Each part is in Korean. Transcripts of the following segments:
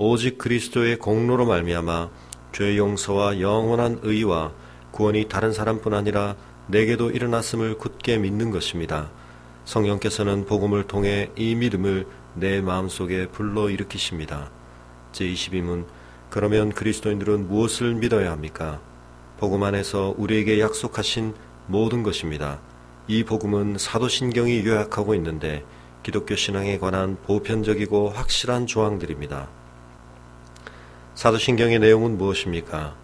오직 그리스도의 공로로 말미암아 죄 용서와 영원한 의와 구원이 다른 사람뿐 아니라 내게도 일어났음을 굳게 믿는 것입니다. 성령께서는 복음을 통해 이 믿음을 내 마음속에 불러일으키십니다. 제22문 그러면 그리스도인들은 무엇을 믿어야 합니까? 복음 안에서 우리에게 약속하신 모든 것입니다. 이 복음은 사도신경이 요약하고 있는데 기독교 신앙에 관한 보편적이고 확실한 조항들입니다. 사도신경의 내용은 무엇입니까?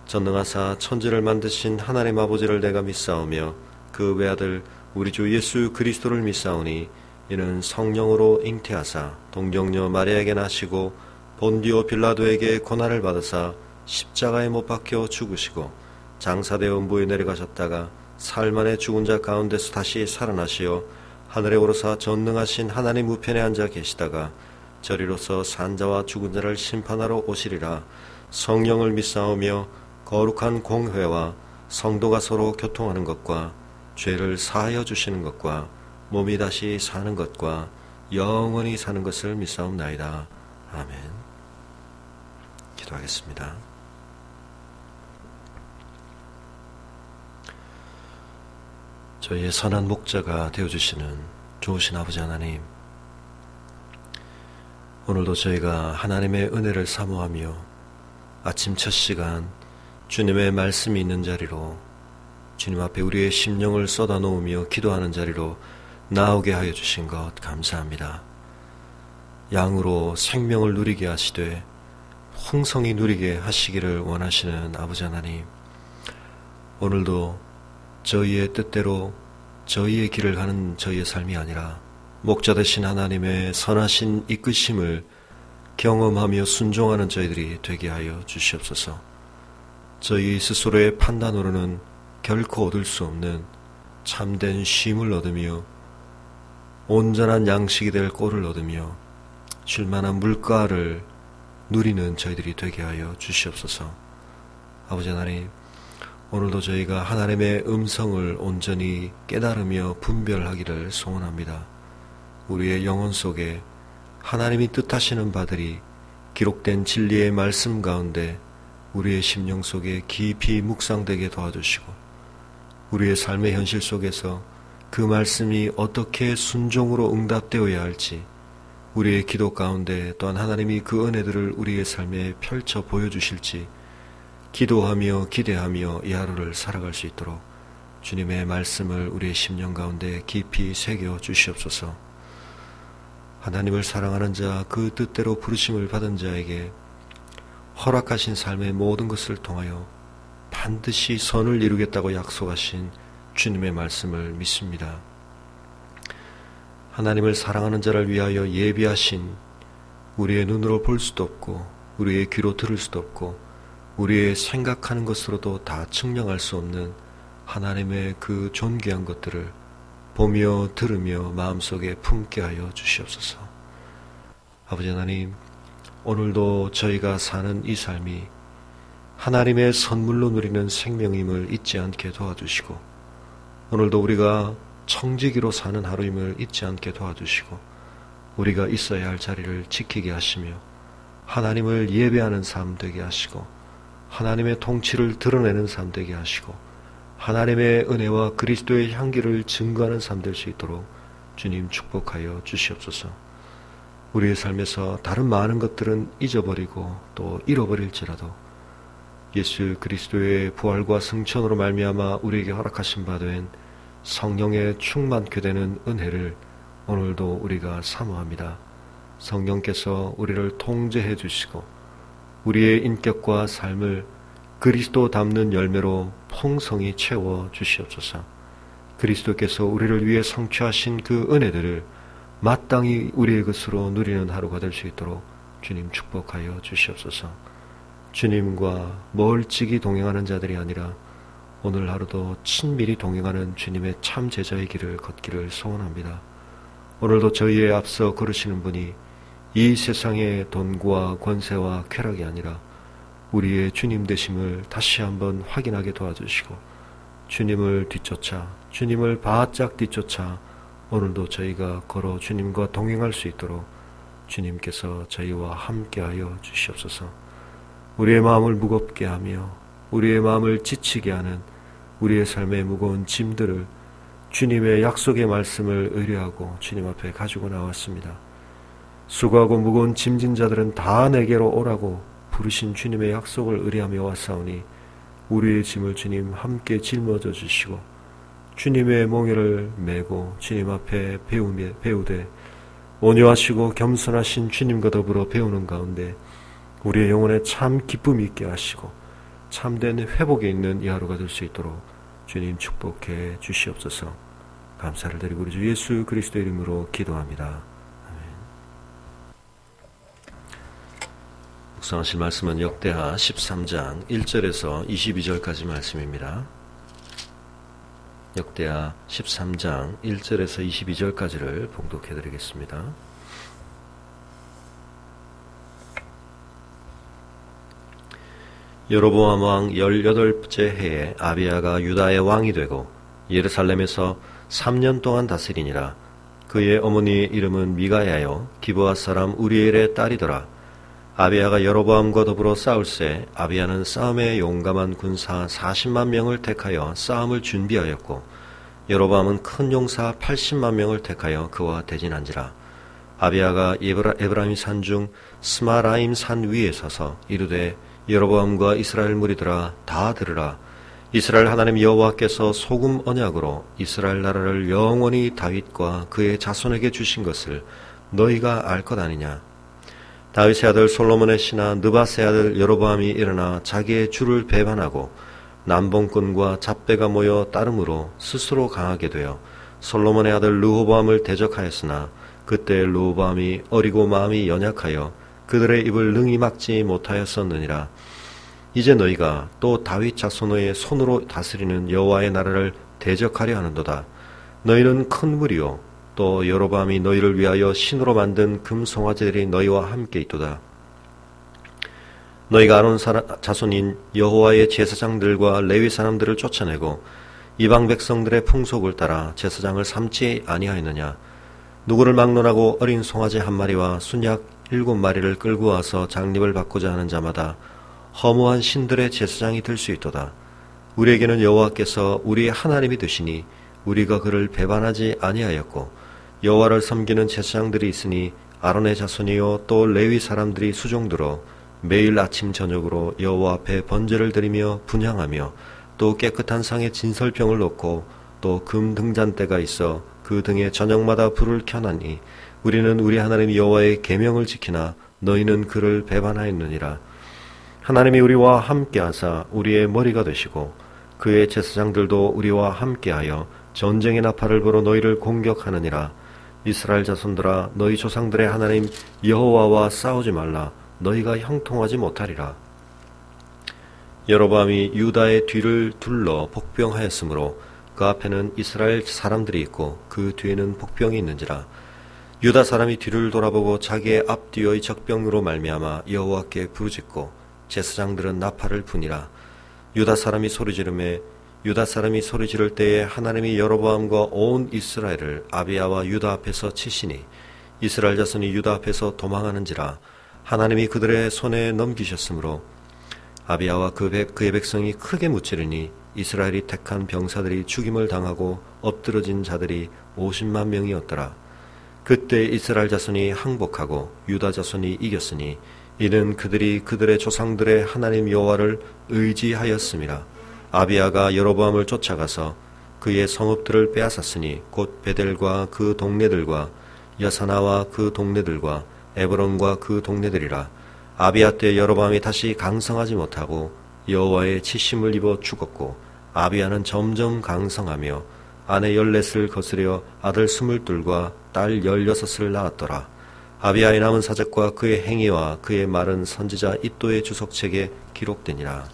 전능하사 천지를 만드신 하나님 아버지를 내가 믿사오며 그 외아들 우리 주 예수 그리스도를 믿사오니 이는 성령으로 잉태하사 동정녀 마리아에게 나시고 본디오 빌라도에게 고난을 받으사 십자가에 못 박혀 죽으시고 장사되어 음부에 내려가셨다가 사흘 만에 죽은 자 가운데서 다시 살아나시어 하늘에 오르사 전능하신 하나님 우편에 앉아 계시다가 저리로서 산자와 죽은 자를 심판하러 오시리라. 성령을 믿사오며 거룩한 공회와 성도가 서로 교통하는 것과 죄를 사하여 주시는 것과 몸이 다시 사는 것과 영원히 사는 것을 믿사옵나이다. 아멘. 기도하겠습니다. 저희의 선한 목자가 되어주시는 좋으신 아버지 하나님, 오늘도 저희가 하나님의 은혜를 사모하며 아침 첫 시간 주님의 말씀이 있는 자리로 주님 앞에 우리의 심령을 쏟아놓으며 기도하는 자리로 나오게 하여 주신 것 감사합니다. 양으로 생명을 누리게 하시되 풍성히 누리게 하시기를 원하시는 아버지 하나님, 오늘도 저희의 뜻대로 저희의 길을 가는 저희의 삶이 아니라 목자 되신 하나님의 선하신 이끄심을 경험하며 순종하는 저희들이 되게 하여 주시옵소서. 저희 스스로의 판단으로는 결코 얻을 수 없는 참된 쉼을 얻으며 온전한 양식이 될 꼴을 얻으며 쉴만한 물가를 누리는 저희들이 되게 하여 주시옵소서. 아버지 하나님, 오늘도 저희가 하나님의 음성을 온전히 깨달으며 분별하기를 소원합니다. 우리의 영혼 속에 하나님이 뜻하시는 바들이 기록된 진리의 말씀 가운데 우리의 심령 속에 깊이 묵상되게 도와주시고, 우리의 삶의 현실 속에서 그 말씀이 어떻게 순종으로 응답되어야 할지, 우리의 기도 가운데 또한 하나님이 그 은혜들을 우리의 삶에 펼쳐 보여주실지 기도하며 기대하며 이 하루를 살아갈 수 있도록 주님의 말씀을 우리의 심령 가운데 깊이 새겨 주시옵소서. 하나님을 사랑하는 자, 그 뜻대로 부르심을 받은 자에게 허락하신 삶의 모든 것을 통하여 반드시 선을 이루겠다고 약속하신 주님의 말씀을 믿습니다. 하나님을 사랑하는 자를 위하여 예비하신, 우리의 눈으로 볼 수도 없고 우리의 귀로 들을 수도 없고 우리의 생각하는 것으로도 다 측량할 수 없는 하나님의 그 존귀한 것들을 보며 들으며 마음속에 품게 하여 주시옵소서. 아버지 하나님, 오늘도 저희가 사는 이 삶이 하나님의 선물로 누리는 생명임을 잊지 않게 도와주시고, 오늘도 우리가 청지기로 사는 하루임을 잊지 않게 도와주시고, 우리가 있어야 할 자리를 지키게 하시며 하나님을 예배하는 삶 되게 하시고, 하나님의 통치를 드러내는 삶 되게 하시고, 하나님의 은혜와 그리스도의 향기를 증거하는 삶 될 수 있도록 주님 축복하여 주시옵소서. 우리의 삶에서 다른 많은 것들은 잊어버리고 또 잃어버릴지라도 예수 그리스도의 부활과 승천으로 말미암아 우리에게 허락하신 바 된 성령의 충만케 되는 은혜를 오늘도 우리가 사모합니다. 성령께서 우리를 통제해 주시고 우리의 인격과 삶을 그리스도 닮는 열매로 풍성히 채워 주시옵소서. 그리스도께서 우리를 위해 성취하신 그 은혜들을 마땅히 우리의 것으로 누리는 하루가 될 수 있도록 주님 축복하여 주시옵소서. 주님과 멀찍이 동행하는 자들이 아니라 오늘 하루도 친밀히 동행하는 주님의 참 제자의 길을 걷기를 소원합니다. 오늘도 저희의 앞서 걸으시는 분이 이 세상의 돈과 권세와 쾌락이 아니라 우리의 주님 되심을 다시 한번 확인하게 도와주시고, 주님을 뒤쫓아, 주님을 바짝 뒤쫓아 오늘도 저희가 걸어 주님과 동행할 수 있도록 주님께서 저희와 함께하여 주시옵소서. 우리의 마음을 무겁게 하며 우리의 마음을 지치게 하는 우리의 삶의 무거운 짐들을 주님의 약속의 말씀을 의뢰하고 주님 앞에 가지고 나왔습니다. 수고하고 무거운 짐진 자들은 다 내게로 오라고 부르신 주님의 약속을 의뢰하며 왔사오니 우리의 짐을 주님 함께 짊어져 주시고 주님의 몽에를 메고 주님 앞에 배우되 온유하시고 겸손하신 주님과 더불어 배우는 가운데 우리의 영혼에 참 기쁨이 있게 하시고 참된 회복에 있는 이 하루가 될 수 있도록 주님 축복해 주시옵소서. 감사를 드리고 우리 주 예수 그리스도 이름으로 기도합니다. 아멘. 묵상하실 말씀은 역대하 13장 1절에서 22절까지 말씀입니다. 역대하 13장 1절에서 22절까지를 봉독해 드리겠습니다. 여로보암 왕 18째 해에 아비야가 유다의 왕이 되고 예루살렘에서 3년 동안 다스리니라. 그의 어머니의 이름은 미가야요 기브아 사람 우리엘의 딸이더라. 아비야가 여로보암과 더불어 싸울새 아비야는 싸움에 용감한 군사 40만 명을 택하여 싸움을 준비하였고 여로보암은 큰 용사 80만 명을 택하여 그와 대진한지라. 아비야가 에브라임 산 중 스마라임 산 위에 서서 이르되 여로보암과 이스라엘 무리들아 다 들으라. 이스라엘 하나님 여호와께서 소금 언약으로 이스라엘 나라를 영원히 다윗과 그의 자손에게 주신 것을 너희가 알 것 아니냐. 다윗의 아들 솔로몬의 신하 느밧의 아들 여로보암이 일어나 자기의 주를 배반하고 남봉꾼과 잡배가 모여 따름으로 스스로 강하게 되어 솔로몬의 아들 르호보암을 대적하였으나 그때 르호보암이 어리고 마음이 연약하여 그들의 입을 능히 막지 못하였었느니라. 이제 너희가 또 다윗 자손의 손으로 다스리는 여호와의 나라를 대적하려 하는도다. 너희는 큰 무리요 또 여로보암이 너희를 위하여 신으로 만든 금송아지들이 너희와 함께 있도다. 너희가 아론 자손인 여호와의 제사장들과 레위 사람들을 쫓아내고 이방 백성들의 풍속을 따라 제사장을 삼지 아니하였느냐. 누구를 막론하고 어린 송아지 한 마리와 순약 7마리를 끌고 와서 장립을 받고자 하는 자마다 허무한 신들의 제사장이 될 수 있도다. 우리에게는 여호와께서 우리의 하나님이 되시니 우리가 그를 배반하지 아니하였고 여호와를 섬기는 제사장들이 있으니 아론의 자손이요 또 레위 사람들이 수종들어 매일 아침 저녁으로 여호와 앞에 번제를 드리며 분향하며 또 깨끗한 상에 진설병을 놓고 또 금 등잔대가 있어 그 등에 저녁마다 불을 켜나니 우리는 우리 하나님 여호와의 계명을 지키나 너희는 그를 배반하였느니라. 하나님이 우리와 함께하사 우리의 머리가 되시고 그의 제사장들도 우리와 함께하여 전쟁의 나팔을 불어 너희를 공격하느니라. 이스라엘 자손들아 너희 조상들의 하나님 여호와와 싸우지 말라. 너희가 형통하지 못하리라. 여로보암이 유다의 뒤를 둘러 복병하였으므로 그 앞에는 이스라엘 사람들이 있고 그 뒤에는 복병이 있는지라. 유다 사람이 뒤를 돌아보고 자기의 앞뒤의 적병으로 말미암아 여호와께 부르짖고 제사장들은 나팔을 부니라. 유다 사람이 소리 지를 때에 하나님이 여로보암과 온 이스라엘을 아비야와 유다 앞에서 치시니 이스라엘 자손이 유다 앞에서 도망하는지라. 하나님이 그들의 손에 넘기셨으므로 아비야와 그의 백성이 크게 무찌르니 이스라엘이 택한 병사들이 죽임을 당하고 엎드러진 자들이 50만 명이었더라. 그때 이스라엘 자손이 항복하고 유다 자손이 이겼으니 이는 그들이 그들의 조상들의 하나님 여호와를 의지하였음이라. 아비야가 여로보암을 쫓아가서 그의 성읍들을 빼앗았으니 곧 베델과 그 동네들과 여사나와 그 동네들과 에브론과 그 동네들이라. 아비야 때 여로보암이 다시 강성하지 못하고 여호와의 치심을 입어 죽었고 아비야는 점점 강성하며 아내 14을 거스려 아들 22과 딸 16을 낳았더라. 아비야의 남은 사적과 그의 행위와 그의 말은 선지자 이도의 주석책에 기록되니라.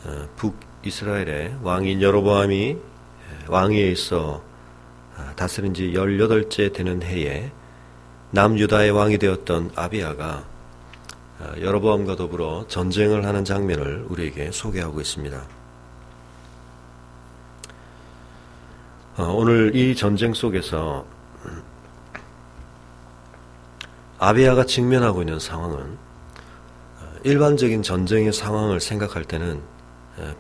아멘. 북이스라엘의 왕인 여로보암이 왕위에 있어 다스린 지 18째 되는 해에 남유다의 왕이 되었던 아비야가 여로보암과 더불어 전쟁을 하는 장면을 우리에게 소개하고 있습니다. 오늘 이 전쟁 속에서 아비야가 직면하고 있는 상황은 일반적인 전쟁의 상황을 생각할 때는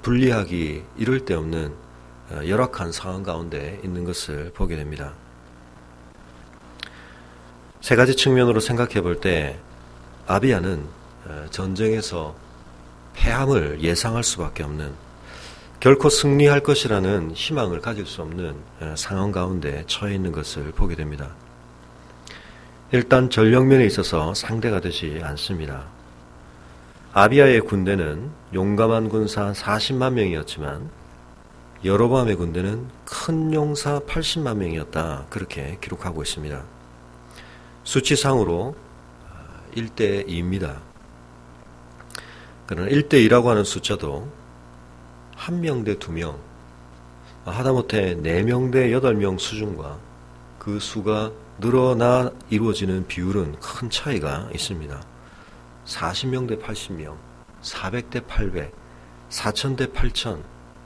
분리하기 이를 데 없는 열악한 상황 가운데 있는 것을 보게 됩니다. 세 가지 측면으로 생각해 볼 때 아비야는 전쟁에서 패함을 예상할 수밖에 없는, 결코 승리할 것이라는 희망을 가질 수 없는 상황 가운데 처해 있는 것을 보게 됩니다. 일단 전력면에 있어서 상대가 되지 않습니다. 아비야의 군대는 용감한 군사 40만 명이었지만 여로보암의 군대는 큰 용사 80만 명이었다, 그렇게 기록하고 있습니다. 수치상으로 1대 2입니다. 그러나 1대 2라고 하는 숫자도 1명 대 2명, 하다못해 4명 대 8명 수준과 그 수가 늘어나 이루어지는 비율은 큰 차이가 있습니다. 40명 대 80명, 400 대 800, 4천 대 8천,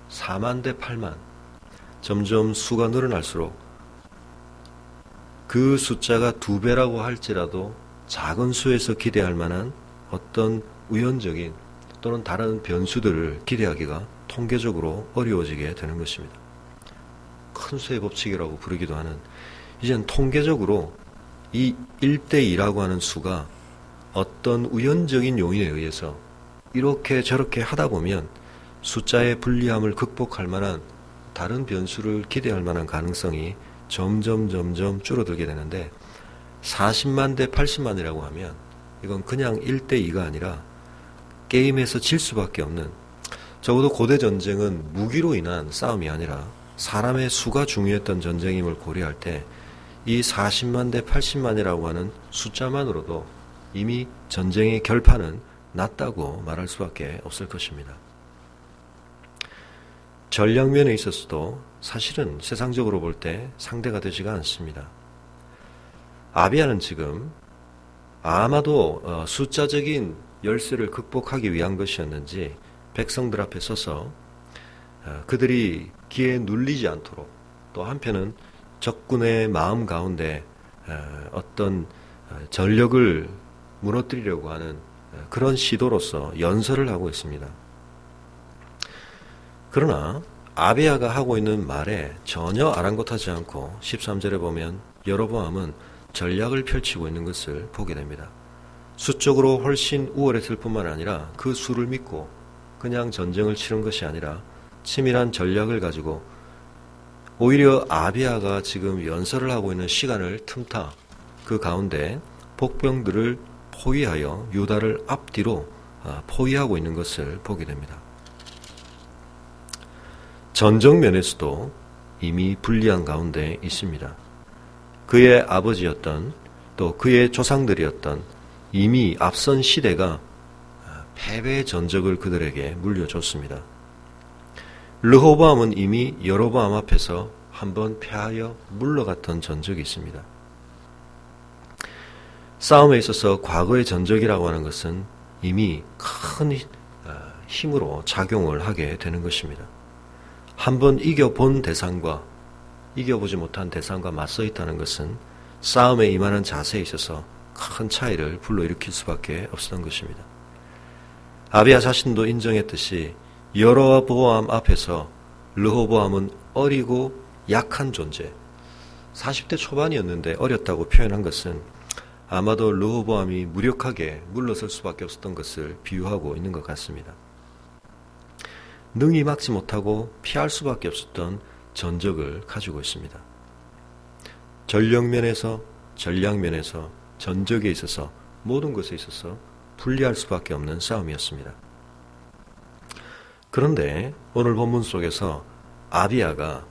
4만 대 8만, 점점 수가 늘어날수록 그 숫자가 2배라고 할지라도 작은 수에서 기대할 만한 어떤 우연적인 또는 다른 변수들을 기대하기가 통계적으로 어려워지게 되는 것입니다. 큰 수의 법칙이라고 부르기도 하는, 이젠 통계적으로 이 1대2라고 하는 수가 어떤 우연적인 요인에 의해서 이렇게 저렇게 하다 보면 숫자의 불리함을 극복할 만한 다른 변수를 기대할 만한 가능성이 점점 줄어들게 되는데, 40만 대 80만이라고 하면 이건 그냥 1대2가 아니라 게임에서 질 수밖에 없는, 적어도 고대 전쟁은 무기로 인한 싸움이 아니라 사람의 수가 중요했던 전쟁임을 고려할 때 이 40만 대 80만이라고 하는 숫자만으로도 이미 전쟁의 결판은 났다고 말할 수밖에 없을 것입니다. 전략면에 있어서도 사실은 세상적으로 볼 때 상대가 되지가 않습니다. 아비야는 지금 아마도 숫자적인 열세를 극복하기 위한 것이었는지 백성들 앞에 서서 그들이 기에 눌리지 않도록, 또 한편은 적군의 마음 가운데 어떤 전력을 무너뜨리려고 하는 그런 시도로서 연설을 하고 있습니다. 그러나 아비야가 하고 있는 말에 전혀 아랑곳하지 않고 13절에 보면 여로보암은 전략을 펼치고 있는 것을 보게 됩니다. 수적으로 훨씬 우월했을 뿐만 아니라 그 수를 믿고 그냥 전쟁을 치른 것이 아니라 치밀한 전략을 가지고 오히려 아비야가 지금 연설을 하고 있는 시간을 틈타 그 가운데 복병들을 포위하여 유다를 앞뒤로 포위하고 있는 것을 보게 됩니다. 전적 면에서도 이미 불리한 가운데 있습니다. 그의 아버지였던, 또 그의 조상들이었던 이미 앞선 시대가 패배의 전적을 그들에게 물려줬습니다. 르호보암은 이미 여로보암 앞에서 한번 패하여 물러갔던 전적이 있습니다. 싸움에 있어서 과거의 전적이라고 하는 것은 이미 큰 힘으로 작용을 하게 되는 것입니다. 한번 이겨본 대상과 이겨보지 못한 대상과 맞서 있다는 것은 싸움에 임하는 자세에 있어서 큰 차이를 불러일으킬 수밖에 없었던 것입니다. 아비야 자신도 인정했듯이 여로보암 앞에서 르호보암은 어리고 약한 존재, 40대 초반이었는데 어렸다고 표현한 것은 아마도 르호보암이 무력하게 물러설 수밖에 없었던 것을 비유하고 있는 것 같습니다. 능히 막지 못하고 피할 수밖에 없었던 전적을 가지고 있습니다. 전력면에서, 전략면에서, 전적에 있어서, 모든 것에 있어서 불리할 수밖에 없는 싸움이었습니다. 그런데 오늘 본문 속에서 아비야가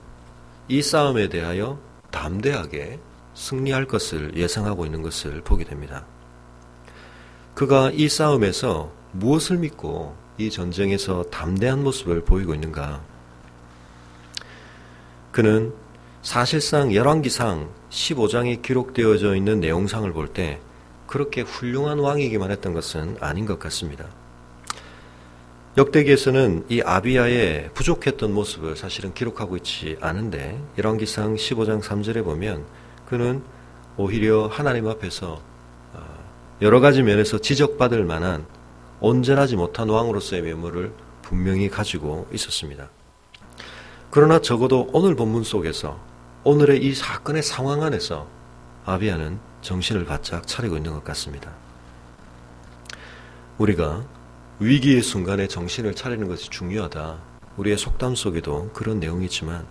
이 싸움에 대하여 담대하게 승리할 것을 예상하고 있는 것을 보게 됩니다. 그가 이 싸움에서 무엇을 믿고 이 전쟁에서 담대한 모습을 보이고 있는가? 그는 사실상 열왕기상 15장에 기록되어져 있는 내용상을 볼 때 그렇게 훌륭한 왕이기만 했던 것은 아닌 것 같습니다. 역대기에서는 이 아비야의 부족했던 모습을 사실은 기록하고 있지 않은데 열왕기상 15장 3절에 보면 그는 오히려 하나님 앞에서 여러 가지 면에서 지적받을 만한 온전하지 못한 왕으로서의 면모를 분명히 가지고 있었습니다. 그러나 적어도 오늘 본문 속에서 오늘의 이 사건의 상황 안에서 아비야는 정신을 바짝 차리고 있는 것 같습니다. 우리가 위기의 순간에 정신을 차리는 것이 중요하다. 우리의 속담 속에도 그런 내용이지만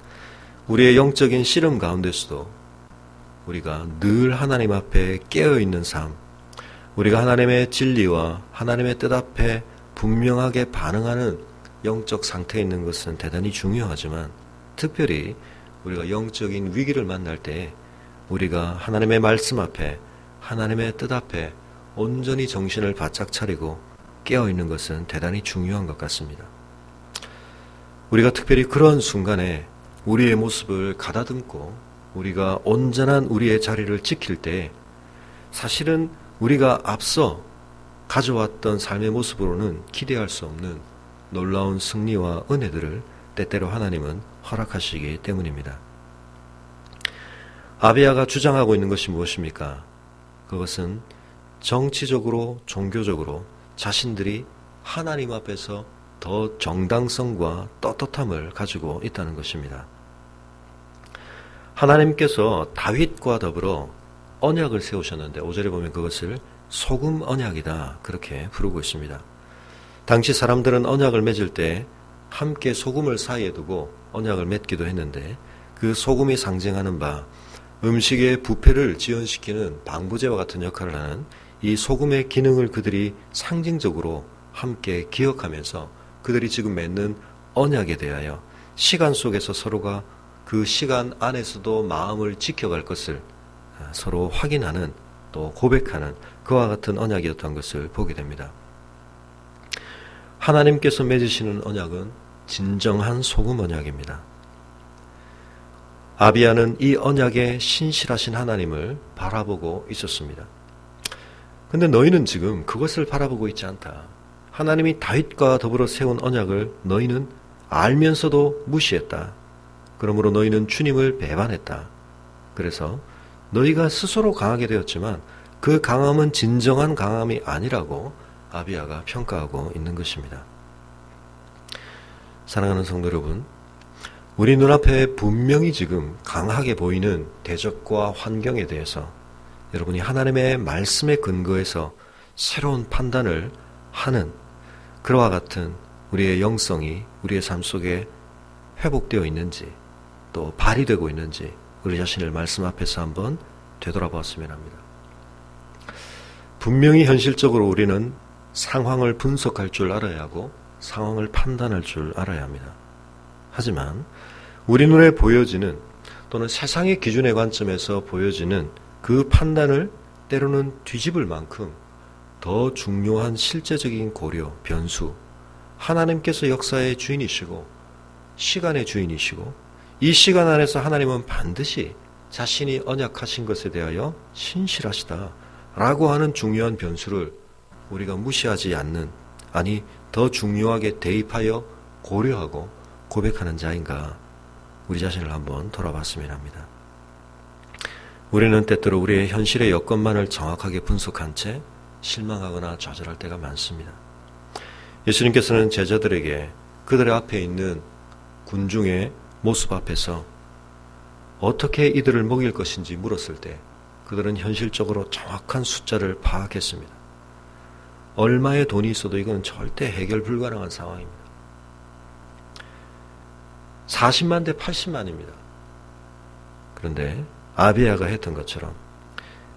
우리의 영적인 씨름 가운데서도 우리가 늘 하나님 앞에 깨어있는 삶, 우리가 하나님의 진리와 하나님의 뜻 앞에 분명하게 반응하는 영적 상태에 있는 것은 대단히 중요하지만 특별히 우리가 영적인 위기를 만날 때 우리가 하나님의 말씀 앞에 하나님의 뜻 앞에 온전히 정신을 바짝 차리고 깨어있는 것은 대단히 중요한 것 같습니다. 우리가 특별히 그런 순간에 우리의 모습을 가다듬고 우리가 온전한 우리의 자리를 지킬 때 사실은 우리가 앞서 가져왔던 삶의 모습으로는 기대할 수 없는 놀라운 승리와 은혜들을 때때로 하나님은 허락하시기 때문입니다. 아비야가 주장하고 있는 것이 무엇입니까? 그것은 정치적으로 종교적으로 자신들이 하나님 앞에서 더 정당성과 떳떳함을 가지고 있다는 것입니다. 하나님께서 다윗과 더불어 언약을 세우셨는데 5절에 보면 그것을 소금 언약이다 그렇게 부르고 있습니다. 당시 사람들은 언약을 맺을 때 함께 소금을 사이에 두고 언약을 맺기도 했는데 그 소금이 상징하는 바 음식의 부패를 지연시키는 방부제와 같은 역할을 하는 이 소금의 기능을 그들이 상징적으로 함께 기억하면서 그들이 지금 맺는 언약에 대하여 시간 속에서 서로가 그 시간 안에서도 마음을 지켜갈 것을 서로 확인하는 또 고백하는 그와 같은 언약이었던 것을 보게 됩니다. 하나님께서 맺으시는 언약은 진정한 소금 언약입니다. 아비야는 이 언약에 신실하신 하나님을 바라보고 있었습니다. 근데 너희는 지금 그것을 바라보고 있지 않다. 하나님이 다윗과 더불어 세운 언약을 너희는 알면서도 무시했다. 그러므로 너희는 주님을 배반했다. 그래서 너희가 스스로 강하게 되었지만 그 강함은 진정한 강함이 아니라고 아비야가 평가하고 있는 것입니다. 사랑하는 성도 여러분, 우리 눈앞에 분명히 지금 강하게 보이는 대적과 환경에 대해서 여러분이 하나님의 말씀에 근거해서 새로운 판단을 하는 그와 같은 우리의 영성이 우리의 삶 속에 회복되어 있는지 또 발휘되고 있는지 우리 자신을 말씀 앞에서 한번 되돌아보았으면 합니다. 분명히 현실적으로 우리는 상황을 분석할 줄 알아야 하고 상황을 판단할 줄 알아야 합니다. 하지만 우리 눈에 보여지는 또는 세상의 기준의 관점에서 보여지는 그 판단을 때로는 뒤집을 만큼 더 중요한 실제적인 고려, 변수, 하나님께서 역사의 주인이시고 시간의 주인이시고 이 시간 안에서 하나님은 반드시 자신이 언약하신 것에 대하여 신실하시다 라고 하는 중요한 변수를 우리가 무시하지 않는, 아니 더 중요하게 대입하여 고려하고 고백하는 자인가 우리 자신을 한번 돌아봤으면 합니다. 우리는 때때로 우리의 현실의 여건만을 정확하게 분석한 채 실망하거나 좌절할 때가 많습니다. 예수님께서는 제자들에게 그들의 앞에 있는 군중의 모습 앞에서 어떻게 이들을 먹일 것인지 물었을 때 그들은 현실적으로 정확한 숫자를 파악했습니다. 얼마의 돈이 있어도 이건 절대 해결 불가능한 상황입니다. 40만 대 80만입니다. 그런데 아비야가 했던 것처럼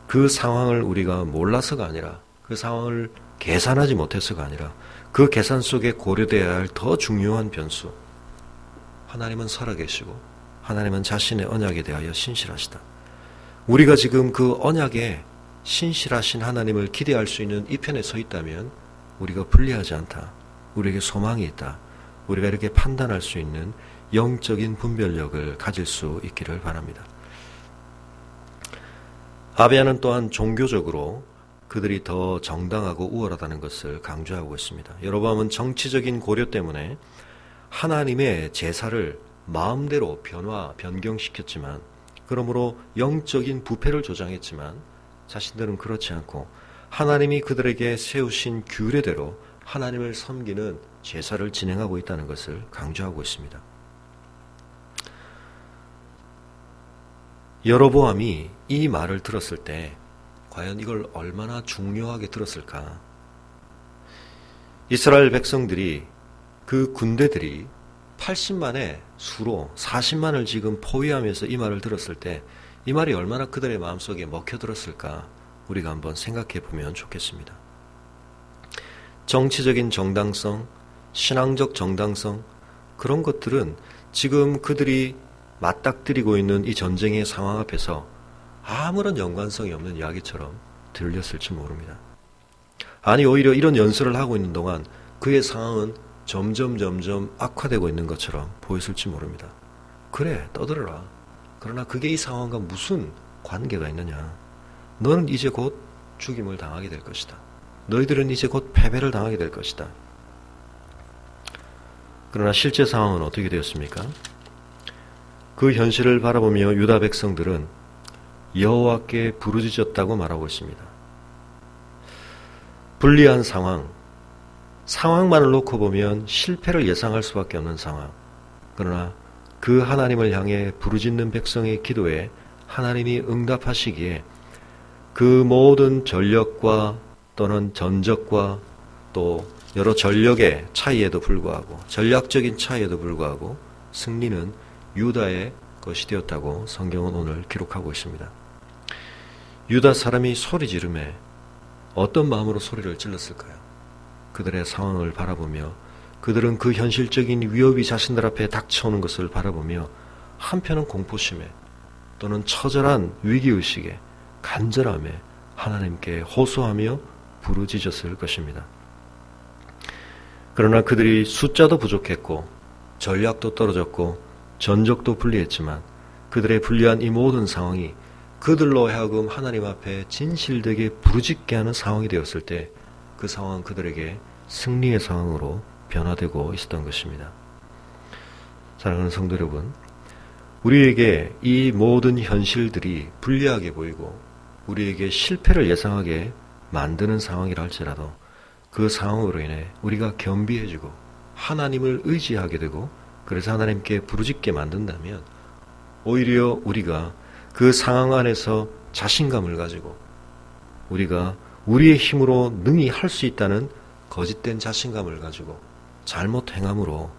그 상황을 우리가 몰라서가 아니라 그 상황을 계산하지 못해서가 아니라 그 계산 속에 고려되어야 할 더 중요한 변수, 하나님은 살아계시고 하나님은 자신의 언약에 대하여 신실하시다. 우리가 지금 그 언약에 신실하신 하나님을 기대할 수 있는 이 편에 서 있다면 우리가 불리하지 않다. 우리에게 소망이 있다. 우리가 이렇게 판단할 수 있는 영적인 분별력을 가질 수 있기를 바랍니다. 아비야는 또한 종교적으로 그들이 더 정당하고 우월하다는 것을 강조하고 있습니다. 여로보암은 정치적인 고려 때문에 하나님의 제사를 마음대로 변경시켰지만, 그러므로 영적인 부패를 조장했지만, 자신들은 그렇지 않고 하나님이 그들에게 세우신 규례대로 하나님을 섬기는 제사를 진행하고 있다는 것을 강조하고 있습니다. 여로보암이 이 말을 들었을 때 과연 이걸 얼마나 중요하게 들었을까? 이스라엘 백성들이, 그 군대들이 80만의 수로 40만을 지금 포위하면서 이 말을 들었을 때 이 말이 얼마나 그들의 마음속에 먹혀들었을까 우리가 한번 생각해 보면 좋겠습니다. 정치적인 정당성, 신앙적 정당성, 그런 것들은 지금 그들이 맞닥뜨리고 있는 이 전쟁의 상황 앞에서 아무런 연관성이 없는 이야기처럼 들렸을지 모릅니다. 아니, 오히려 이런 연설을 하고 있는 동안 그의 상황은 점점 악화되고 있는 것처럼 보였을지 모릅니다. 그래, 떠들어라. 그러나 그게 이 상황과 무슨 관계가 있느냐? 너는 이제 곧 죽임을 당하게 될 것이다. 너희들은 이제 곧 패배를 당하게 될 것이다. 그러나 실제 상황은 어떻게 되었습니까? 그 현실을 바라보며 유다 백성들은 여호와께 부르짖었다고 말하고 있습니다. 불리한 상황만을 놓고 보면 실패를 예상할 수밖에 없는 상황. 그러나 그 하나님을 향해 부르짖는 백성의 기도에 하나님이 응답하시기에 그 모든 전력과 또는 전적과 또 여러 전력의 차이에도 불구하고, 전략적인 차이에도 불구하고 승리는 유다의 것이 되었다고 성경은 오늘 기록하고 있습니다. 유다 사람이 소리 지르매 어떤 마음으로 소리를 질렀을까요? 그들의 상황을 바라보며, 그들은 그 현실적인 위협이 자신들 앞에 닥쳐오는 것을 바라보며 한편은 공포심에 또는 처절한 위기의식에 간절함에 하나님께 호소하며 부르짖었을 것입니다. 그러나 그들이 숫자도 부족했고 전략도 떨어졌고 전적도 불리했지만, 그들의 불리한 이 모든 상황이 그들로 하여금 하나님 앞에 진실되게 부르짖게 하는 상황이 되었을 때 그 상황은 그들에게 승리의 상황으로 변화되고 있었던 것입니다. 사랑하는 성도 여러분, 우리에게 이 모든 현실들이 불리하게 보이고 우리에게 실패를 예상하게 만드는 상황이라 할지라도 그 상황으로 인해 우리가 겸비해지고 하나님을 의지하게 되고, 그래서 하나님께 부르짖게 만든다면 오히려 우리가 그 상황 안에서 자신감을 가지고 우리가 우리의 힘으로 능히 할 수 있다는 거짓된 자신감을 가지고 잘못 행함으로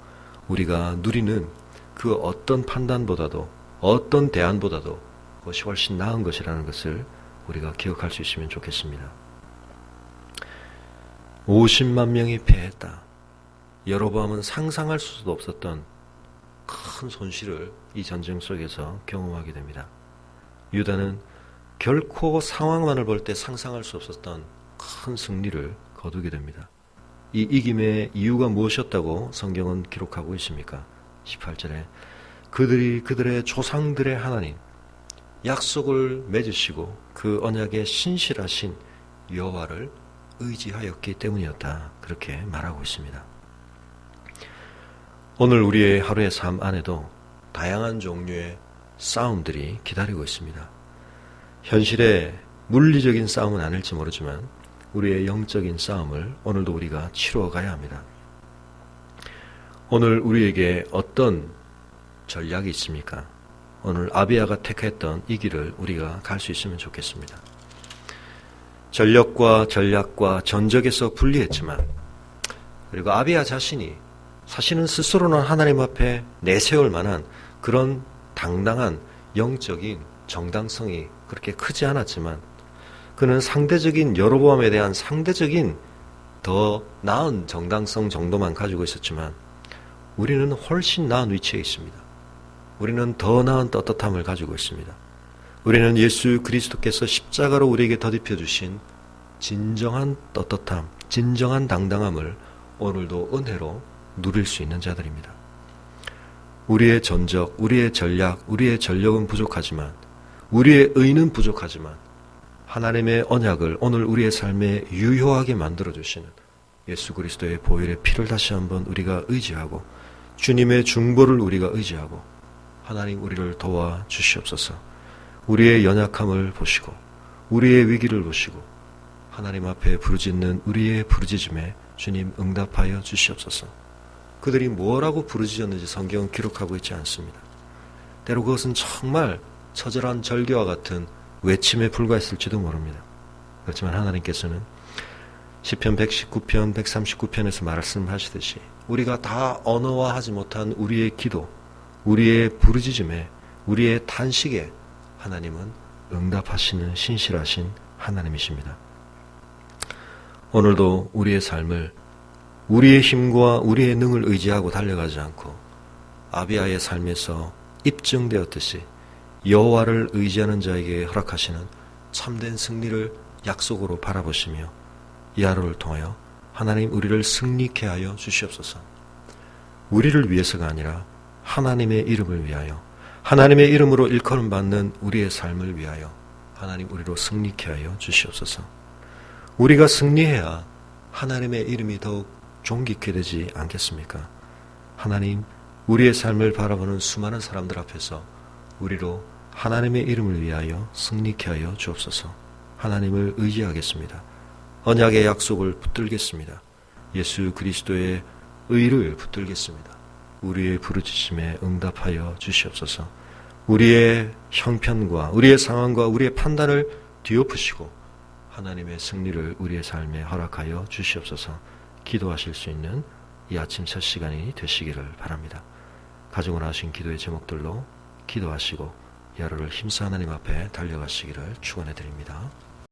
우리가 누리는 그 어떤 판단보다도, 어떤 대안보다도 그것이 훨씬 나은 것이라는 것을 우리가 기억할 수 있으면 좋겠습니다. 50만 명이 패했다. 여로보암은 상상할 수도 없었던 큰 손실을 이 전쟁 속에서 경험하게 됩니다. 유다는 결코 상황만을 볼 때 상상할 수 없었던 큰 승리를 거두게 됩니다. 이 이김의 이유가 무엇이었다고 성경은 기록하고 있습니까? 18절에 그들이 그들의 조상들의 하나님, 약속을 맺으시고 그 언약에 신실하신 여호와를 의지하였기 때문이었다. 그렇게 말하고 있습니다. 오늘 우리의 하루의 삶 안에도 다양한 종류의 싸움들이 기다리고 있습니다. 현실의 물리적인 싸움은 아닐지 모르지만 우리의 영적인 싸움을 오늘도 우리가 치러가야 합니다. 오늘 우리에게 어떤 전략이 있습니까? 오늘 아비야가 택했던 이 길을 우리가 갈 수 있으면 좋겠습니다. 전력과 전략과 전적에서 분리했지만, 그리고 아비야 자신이 사실은 스스로는 하나님 앞에 내세울 만한 그런 당당한 영적인 정당성이 그렇게 크지 않았지만, 그는 상대적인 여로보암에 대한 상대적인 더 나은 정당성 정도만 가지고 있었지만, 우리는 훨씬 나은 위치에 있습니다. 우리는 더 나은 떳떳함을 가지고 있습니다. 우리는 예수 그리스도께서 십자가로 우리에게 덧입혀 주신 진정한 떳떳함, 진정한 당당함을 오늘도 은혜로 누릴 수 있는 자들입니다. 우리의 전적, 우리의 전략, 우리의 전력은 부족하지만, 우리의 의는 부족하지만, 하나님의 언약을 오늘 우리의 삶에 유효하게 만들어주시는 예수 그리스도의 보혈의 피를 다시 한번 우리가 의지하고 주님의 중보를 우리가 의지하고 하나님 우리를 도와주시옵소서. 우리의 연약함을 보시고 우리의 위기를 보시고 하나님 앞에 부르짖는 우리의 부르짖음에 주님 응답하여 주시옵소서. 그들이 뭐라고 부르짖었는지 성경은 기록하고 있지 않습니다. 때로 그것은 정말 처절한 절규와 같은 외침에 불과했을지도 모릅니다. 그렇지만 하나님께서는 시편 119편, 139편에서 말씀하시듯이 우리가 다 언어화하지 못한 우리의 기도, 우리의 부르짖음에, 우리의 탄식에 하나님은 응답하시는 신실하신 하나님이십니다. 오늘도 우리의 삶을 우리의 힘과 우리의 능을 의지하고 달려가지 않고 아비아의 삶에서 입증되었듯이 여호와를 의지하는 자에게 허락하시는 참된 승리를 약속으로 바라보시며 이 하루를 통하여 하나님 우리를 승리케 하여 주시옵소서. 우리를 위해서가 아니라 하나님의 이름을 위하여 하나님의 이름으로 일컬음 받는 우리의 삶을 위하여 하나님 우리로 승리케 하여 주시옵소서. 우리가 승리해야 하나님의 이름이 더욱 존귀케 되지 않겠습니까? 하나님 우리의 삶을 바라보는 수많은 사람들 앞에서 우리로 하나님의 이름을 위하여 승리케 하여 주옵소서. 하나님을 의지하겠습니다. 언약의 약속을 붙들겠습니다. 예수 그리스도의 의를 붙들겠습니다. 우리의 부르짖음에 응답하여 주시옵소서. 우리의 형편과 우리의 상황과 우리의 판단을 뒤엎으시고 하나님의 승리를 우리의 삶에 허락하여 주시옵소서. 기도하실 수 있는 이 아침 첫 시간이 되시기를 바랍니다. 가정을 하신 기도의 제목들로 기도하시고 이 하루를 힘써 하나님 앞에 달려가시기를 축원해 드립니다.